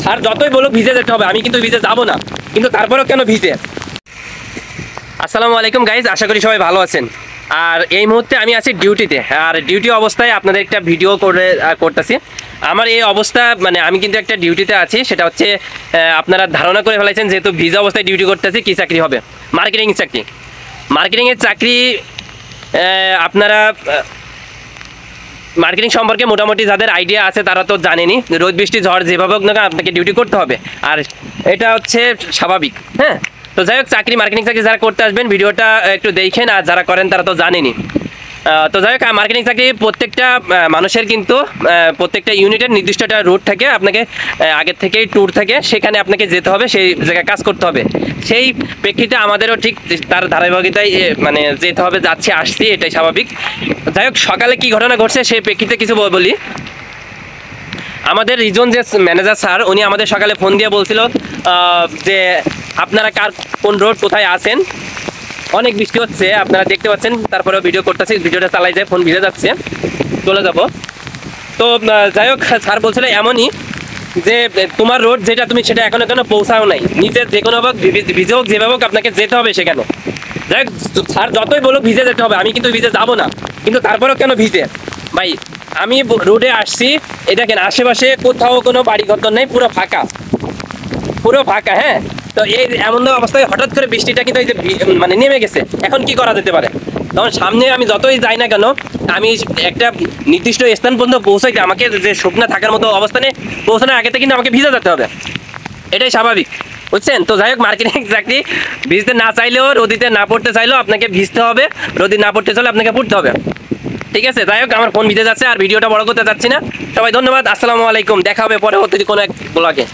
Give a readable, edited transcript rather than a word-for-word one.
Sir যতই বলো ভিজে যেতে হবে, আমি কিন্তু ভিজে যাবো না, কিন্তু তারপরেও কেন ভিজে। আসসালামু আলাইকুম গাইজ, আশা করি সবাই ভালো আছেন। আর এই মুহূর্তে আমি আছি ডিউটিতে, আর ডিউটি অবস্থায় আপনাদের একটা ভিডিও করতেছি। আমার এই অবস্থা মানে আমি কিন্তু একটা ডিউটিতে আছি, সেটা হচ্ছে আপনারা ধারণা করে ফেলাইছেন যেহেতু ভিজা অবস্থায় ডিউটি করতেছি, কী চাকরি হবে? মার্কেটিং চাকরি। মার্কেটিংয়ের চাকরি আপনারা মার্কেটিং সম্পর্কে মোটামুটি যাদের আইডিয়া আছে তারা তো জানেনই, রোদ বৃষ্টি ঝড় যেভাবে হোক না আপনাকে ডিউটি করতে হবে, আর এটা হচ্ছে স্বাভাবিক। হ্যাঁ, তো যাই হোক, মার্কেটিং চাকরি যারা করতে আসবেন ভিডিওটা একটু দেখেন, আর যারা করেন তারা তো জানেনই। তো যাই হোক, মার্কেটিং চাকরি প্রত্যেকটা মানুষের কিন্তু প্রত্যেকটা ইউনিটের নির্দিষ্ট একটা রুট থাকে, আপনাকে আগের থেকেই ট্যুর থাকে, সেখানে আপনাকে যেতে হবে, সেই জায়গায় কাজ করতে হবে। সেই প্রেক্ষিতে আমাদেরও ঠিক তার ধারাবাহিকতায় মানে যেতে হবে, যাচ্ছি আসছি, এটাই স্বাভাবিক। যাই হোক, সকালে কি ঘটনা ঘটছে সেই প্রেক্ষিতে কিছু বলি। আমাদের রিজন যে ম্যানেজার স্যার, উনি আমাদের সকালে ফোন দিয়ে বলছিল যে আপনারা কোন রোড কোথায় আছেন, অনেক বৃষ্টি হচ্ছে আপনারা দেখতে পাচ্ছেন, তারপরেও ভিডিও করতেছি, ভিডিওটা চালাই যায়, ফোন ভিজে যাচ্ছে, চলে যাব। তো যাই হোক, স্যার বলছিল এমনই যে তোমার রোড যেটা তুমি সেটা এখনো কেন পৌঁছাও নাই, নিচে যে কোনো হোক ভিজে হোক যেভাবে হোক আপনাকে যেতে হবে সেখানে। যাই হোক, স্যার যতই বলো ভিজে যেতে হবে, আমি কিন্তু ভিজে যাবো না, কিন্তু তারপরেও কেন ভিজে ভাই। আমি রোডে আসছি, এই দেখেন আশেপাশে কোথাও কোনো বাড়ি ঘর নেই, পুরো ফাঁকা, পুরো ফাঁকা। হ্যাঁ, তো এই এমন অবস্থায় হঠাৎ করে বৃষ্টিটা কিন্তু এই যে মানে নেমে গেছে, এখন কি করা যেতে পারে? তখন সামনে আমি যতই যাই না কেন, আমি একটা নির্দিষ্ট স্থান পর্যন্ত পৌঁছাইতে আমাকে যে শুকনা থাকার মতো অবস্থানে পৌঁছানোর আগে থেকে কিন্তু আমাকে ভিজে যেতে হবে, এটাই স্বাভাবিক, বুঝছেন? তো যাই হোক, মার্কেটিং চাকরি ভিজতে না চাইলেও, রোদিতে না পড়তে চাইলেও আপনাকে ভিজতে হবে, রোদি না পড়তে চাইলে আপনাকে পড়তে হবে, ঠিক আছে? যাই হোক, আমার ফোন ভিজে যাচ্ছে, আর ভিডিওটা বড় করতে যাচ্ছি না। সবাই ধন্যবাদ, আসসালামু আলাইকুম, দেখা হবে পরবর্তী কোনো এক ব্লগে।